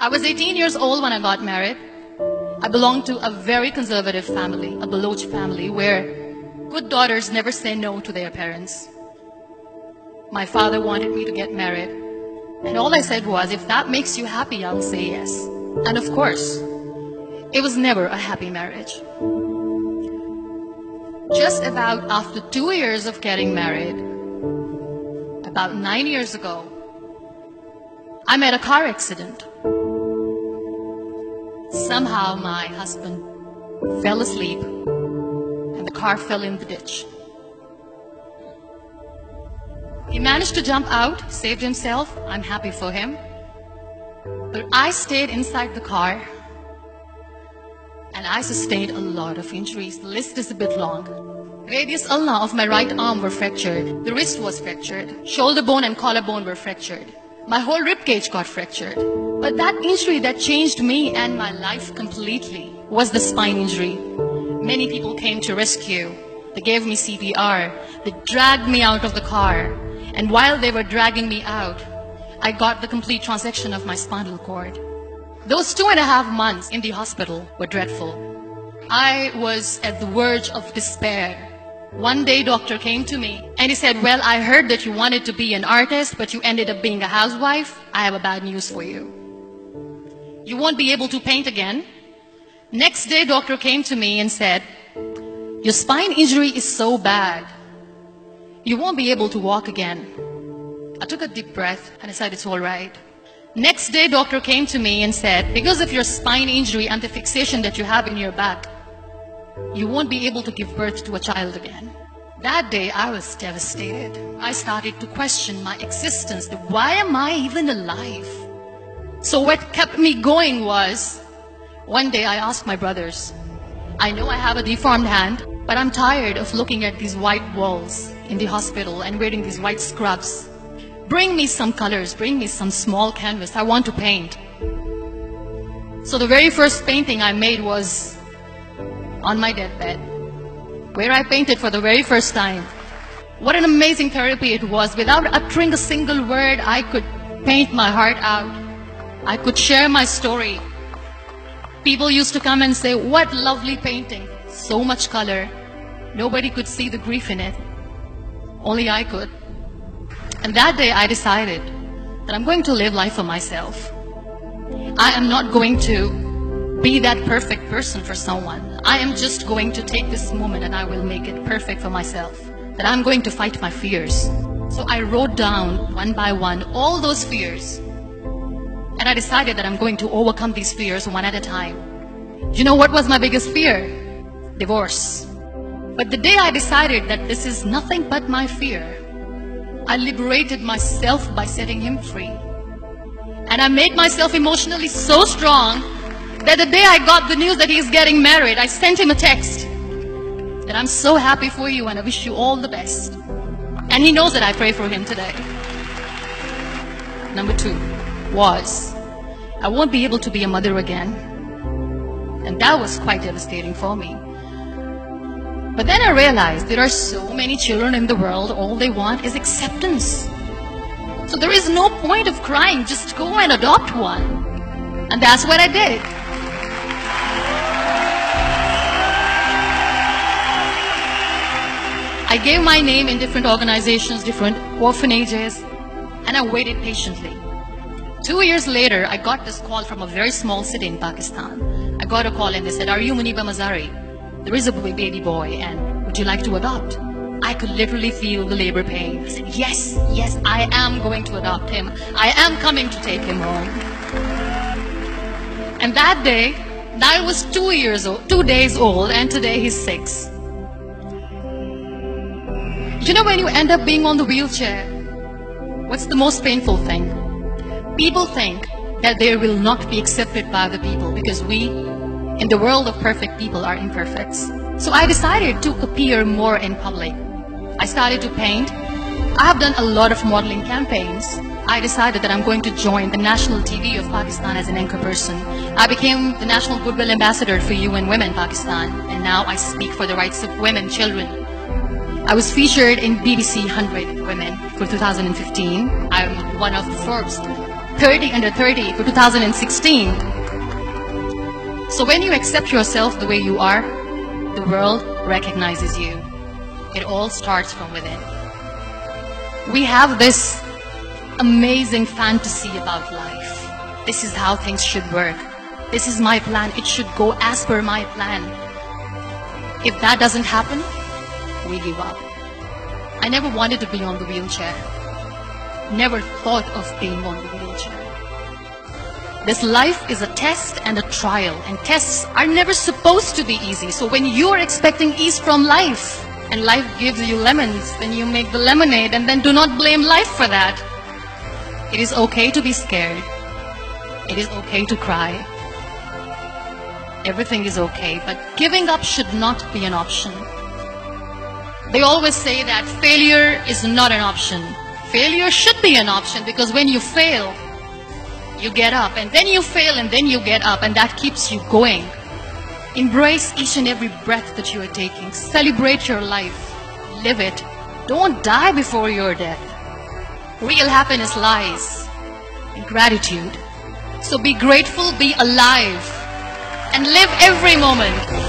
I was 18 years old when I got married. I belonged to a very conservative family, a Baloch family, where good daughters never say no to their parents. My father wanted me to get married, and all I said was, if that makes you happy, I'll say yes. And of course, it was never a happy marriage. Just about after 2 years of getting married, about 9 years ago, I met a car accident. Somehow my husband fell asleep and the car fell in the ditch. He managed to jump out, saved himself. I'm happy for him. But I stayed inside the car and I sustained a lot of injuries. The list is a bit long. Radius ulna of my right arm were fractured. The wrist was fractured. Shoulder bone and collarbone were fractured. My whole rib cage got fractured. But that injury that changed me and my life completely was the spine injury. Many people came to rescue. They gave me CPR. They dragged me out of the car. And while they were dragging me out, I got the complete transection of my spinal cord. Those 2.5 months in the hospital were dreadful. I was at the verge of despair. One day, doctor came to me and he said, well, I heard that you wanted to be an artist, but you ended up being a housewife. I have a bad news for you. You won't be able to paint again. Next day, doctor came to me and said, your spine injury is so bad, you won't be able to walk again. I took a deep breath and I said, it's all right. Next day, doctor came to me and said, because of your spine injury and the fixation that you have in your back, you won't be able to give birth to a child again. That day, I was devastated. I started to question my existence. Why am I even alive? So what kept me going was, one day I asked my brothers, I know I have a deformed hand, but I'm tired of looking at these white walls in the hospital and wearing these white scrubs. Bring me some colors, bring me some small canvas. I want to paint. So the very first painting I made was on my deathbed, where I painted for the very first time. What an amazing therapy it was. Without uttering a single word, I could paint my heart out. I could share my story. People used to come and say, what lovely painting. So much color. Nobody could see the grief in it. Only I could. And that day I decided that I'm going to live life for myself. I am not going to be that perfect person for someone. I am just going to take this moment and I will make it perfect for myself. That I'm going to fight my fears. So I wrote down one by one all those fears. And I decided that I'm going to overcome these fears one at a time. You know what was my biggest fear? Divorce. But the day I decided that this is nothing but my fear, I liberated myself by setting him free. And I made myself emotionally so strong that the day I got the news that he's getting married, I sent him a text that I'm so happy for you and I wish you all the best. And he knows that I pray for him today. Number 2 was, I won't be able to be a mother again. And that was quite devastating for me. But then I realized there are so many children in the world, all they want is acceptance. So there is no point of crying, just go and adopt one. And that's what I did. I gave my name in different organizations, different orphanages, and I waited patiently. 2 years later, I got this call from a very small city in Pakistan. I got a call and they said, are you Muniba Mazari? There is a baby boy and would you like to adopt? I could literally feel the labor pain. I said, yes, yes, I am going to adopt him. I am coming to take him home. And that day, I was 2 days old and today he's 6. You know, when you end up being on the wheelchair, what's the most painful thing? People think that they will not be accepted by the people because we, in the world of perfect people, are imperfects. So I decided to appear more in public. I started to paint. I have done a lot of modeling campaigns. I decided that I'm going to join the national TV of Pakistan as an anchor person. I became the National Goodwill Ambassador for UN Women Pakistan, and now I speak for the rights of women, children. I was featured in BBC 100 Women for 2015. I'm one of Forbes' 30 under 30 for 2016. So when you accept yourself the way you are, the world recognizes you. It all starts from within. We have this amazing fantasy about life. This is how things should work. This is my plan. It should go as per my plan. If that doesn't happen, we give up. I never wanted to be on the wheelchair. Never thought of being on the wheelchair. This life is a test and a trial, and tests are never supposed to be easy. So when you are expecting ease from life, and life gives you lemons, then you make the lemonade, and then do not blame life for that. It is okay to be scared. It is okay to cry. Everything is okay, but giving up should not be an option. They always say that failure is not an option. Failure should be an option, because when you fail, you get up, and then you fail, and then you get up, and that keeps you going. Embrace each and every breath that you are taking. Celebrate your life. Live it. Don't die before your death. Real happiness lies in gratitude. So be grateful, be alive, and live every moment.